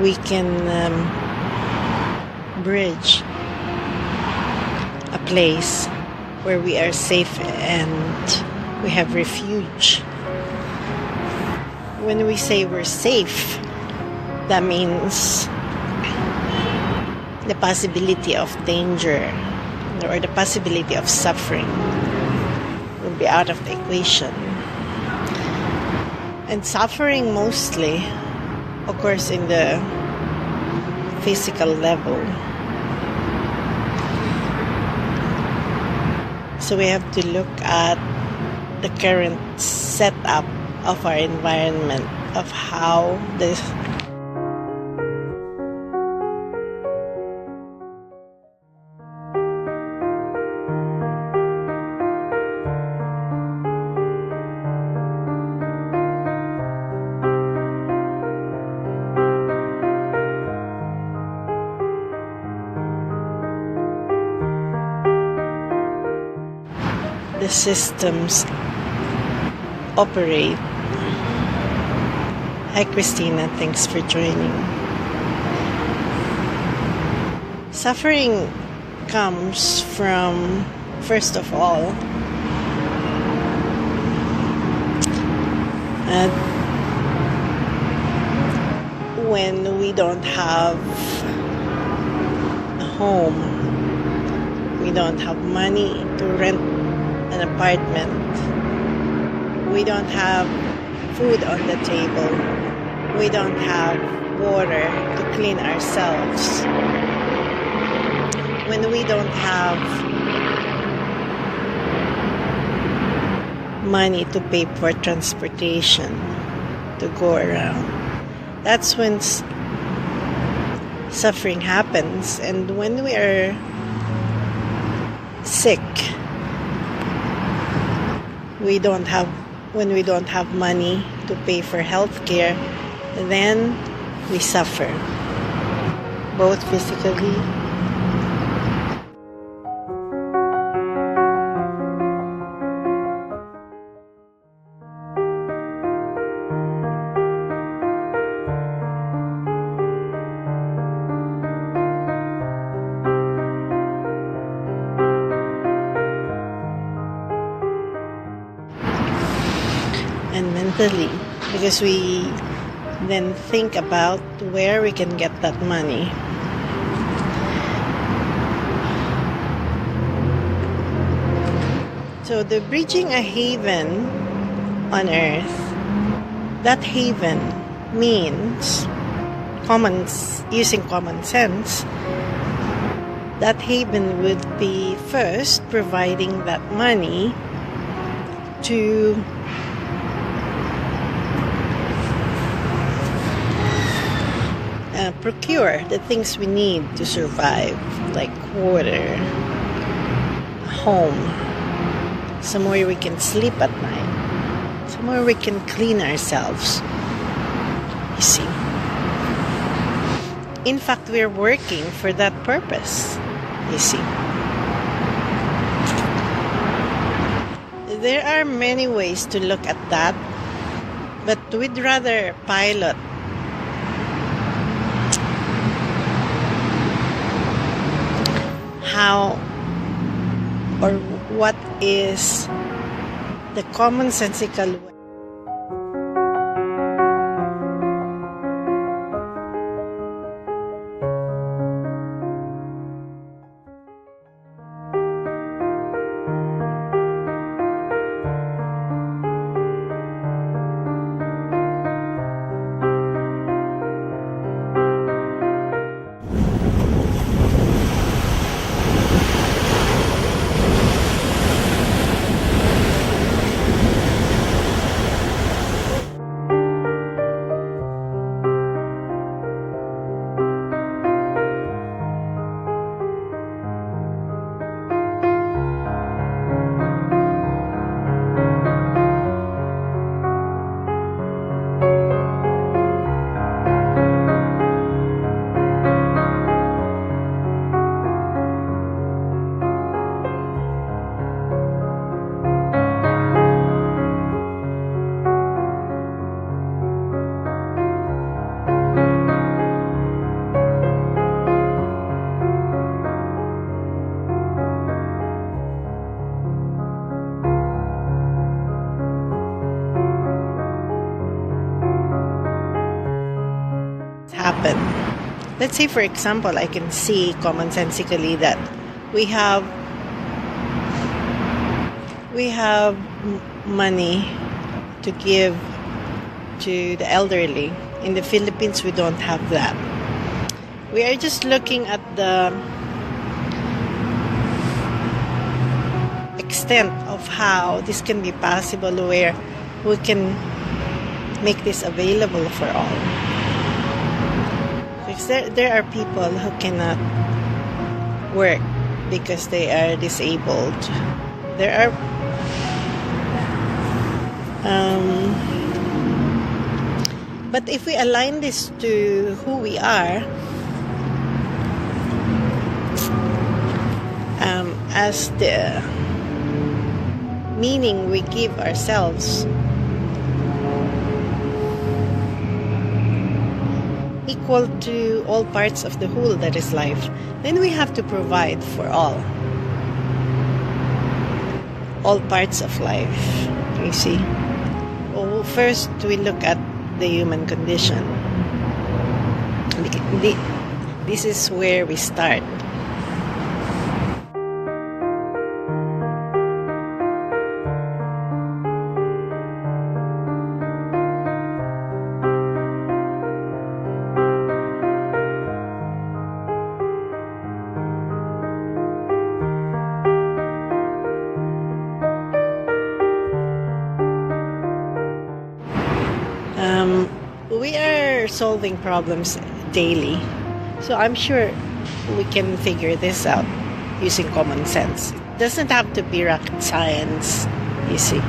we can bridge a place where we are safe and we have refuge. When we say we're safe, that means the possibility of danger or the possibility of suffering will be out of the equation. And suffering mostly occurs in the physical level. So we have to look at the current setup of our environment, of how this the systems operate. Hi Christina, thanks for joining. Suffering comes from, first of all, when we don't have a home, we don't have money to rent an apartment, we don't have food on the table, we don't have water to clean ourselves, when we don't have money to pay for transportation to go around, that's when suffering happens. And when we are sick, when we don't have money to pay for health care, then we suffer, both physically and mentally, because we then think about where we can get that money. So the bridging a haven on earth, that haven means using common sense. That haven would be first providing that money to procure the things we need to survive, like water, a home, somewhere we can sleep at night, somewhere we can clean ourselves. You see, in fact, we're working for that purpose. You see, there are many ways to look at that, but we'd rather pilot how or what is the commonsensical way let's say, for example, I can see commonsensically that we have money to give to the elderly. In the Philippines, we don't have that. We are just looking at the extent of how this can be possible, where we can make this available for all. Because there are people who cannot work because they are disabled. There are but if we align this to who we are, as the meaning we give ourselves, equal to all parts of the whole that is life, then we have to provide for all parts of life. You see? Well, first we look at the human condition. This is where we start. We are solving problems daily, so I'm sure we can figure this out using common sense. It doesn't have to be rocket science, you see.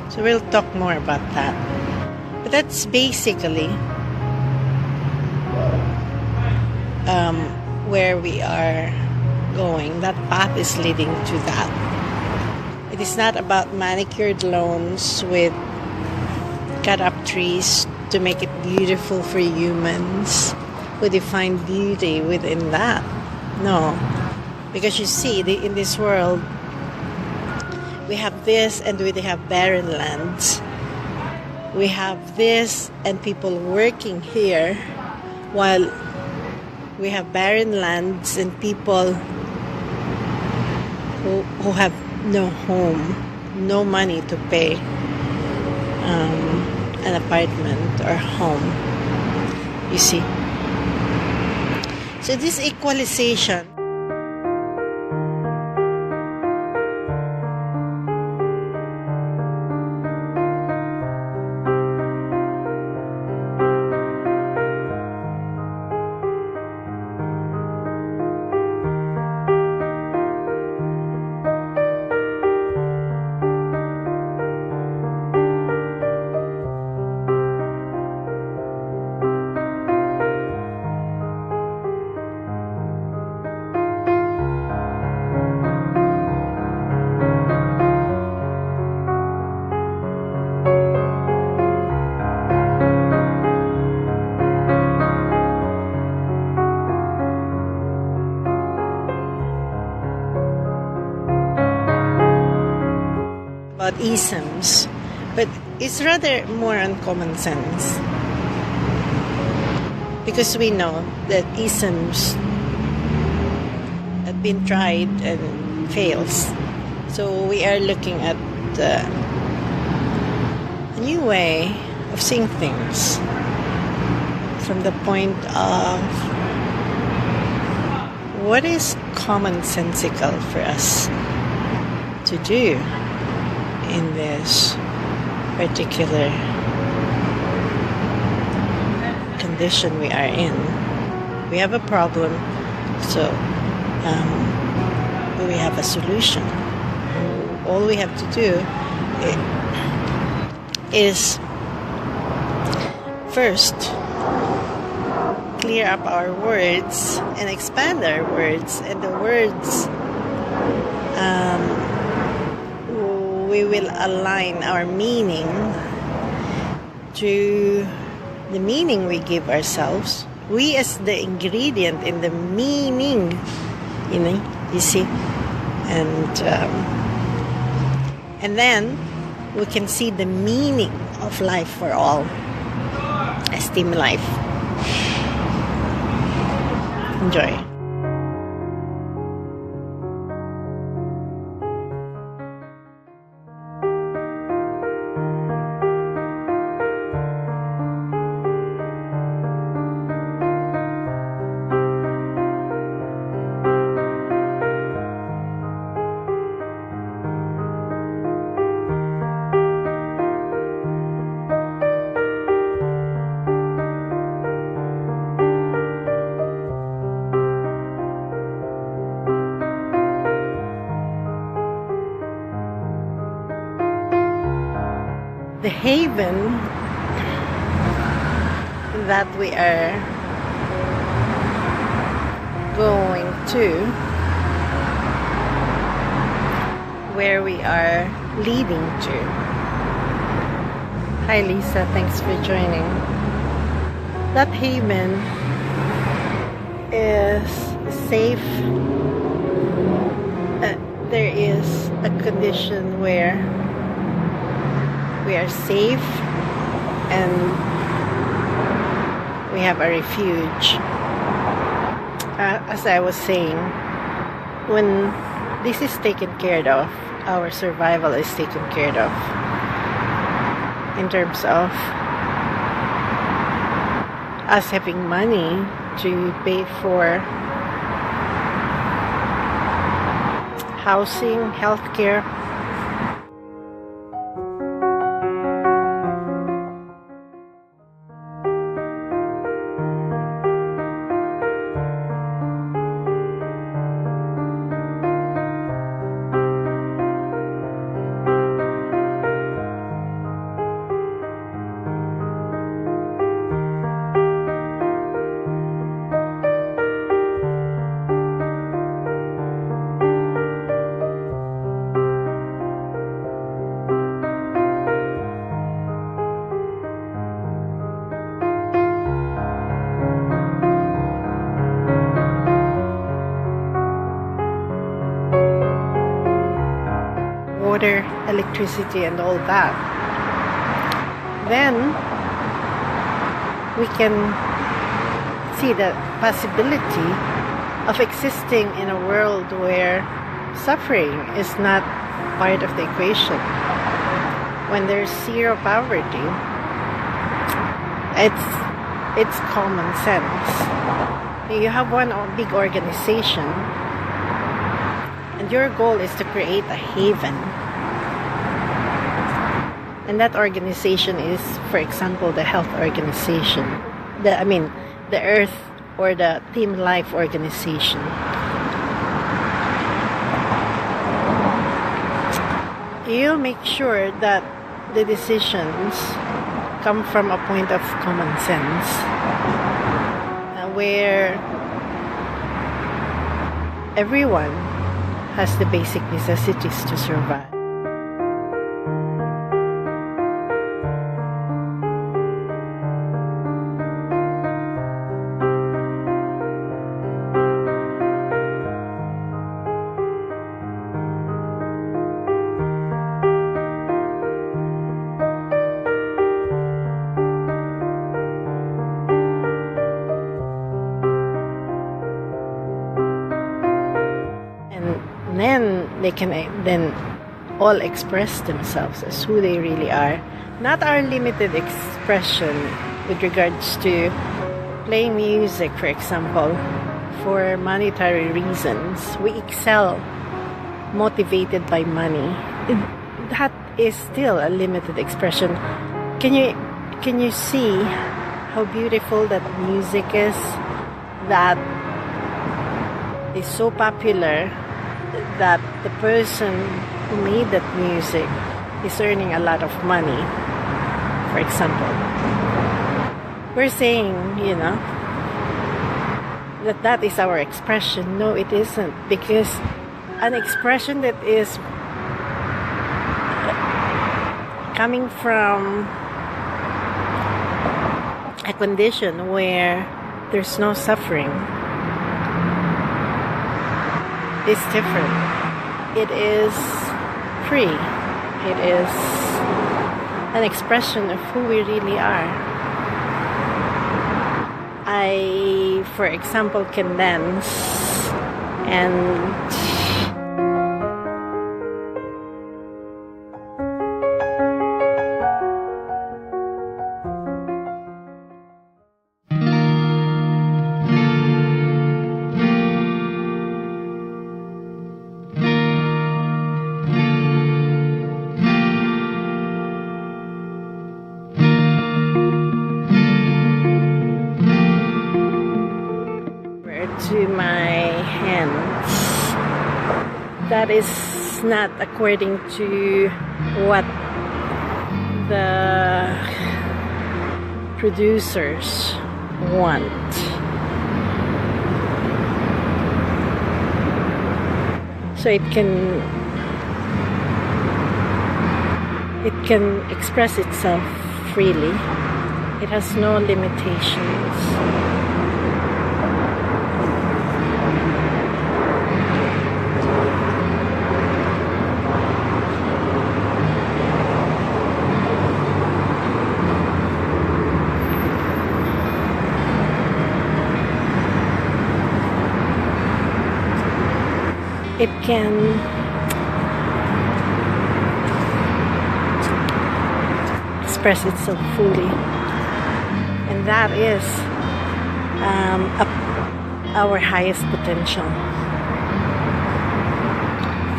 So we'll talk more about that. But that's basically where we are going. That path is leading to that. It is not about manicured lawns with cut-up trees to make it beautiful for humans who define beauty within that. No. Because you see, in this world, we have this and we have barren lands. We have this and people working here, while we have barren lands and people who have no home, no money to pay an apartment or home. You see? So this equalization about isms, but it's rather more on common sense, because we know that isms have been tried and fails. So we are looking at a new way of seeing things from the point of what is commonsensical for us to do in this particular condition we are in. We have a problem, so we have a solution. All we have to do is first clear up our words and expand our words, and the words we will align our meaning to the meaning we give ourselves. We as the ingredient in the meaning, you see, and then we can see the meaning of life for all esteem life. Enjoy. The haven that we are going to, where we are leading to. Hi Lisa, thanks for joining. That haven is safe. There is a condition where we are safe and we have a refuge. As I was saying, when this is taken care of, our survival is taken care of in terms of us having money to pay for housing, healthcare. Water, electricity, and all that, then we can see the possibility of existing in a world where suffering is not part of the equation. When there's zero poverty, it's common sense. You have one big organization and your goal is to create a haven. And that organization is, for example, the health organization, the Earth or the Team Life organization. You make sure that the decisions come from a point of common sense, where everyone has the basic necessities to survive. Then they can then all express themselves as who they really are. Not our limited expression with regards to playing music, for example, for monetary reasons. We excel motivated by money. That is still a limited expression. Can you see how beautiful that music is? That is so popular that the person who made that music is earning a lot of money, for example. We're saying, that is our expression. No, it isn't, because an expression that is coming from a condition where there's no suffering is different. It is free. It is an expression of who we really are. I, for example, can dance and to my hands. That is not according to what the producers want. So it can express itself freely. It has no limitations. It can express itself fully, and that is our highest potential.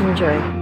Enjoy.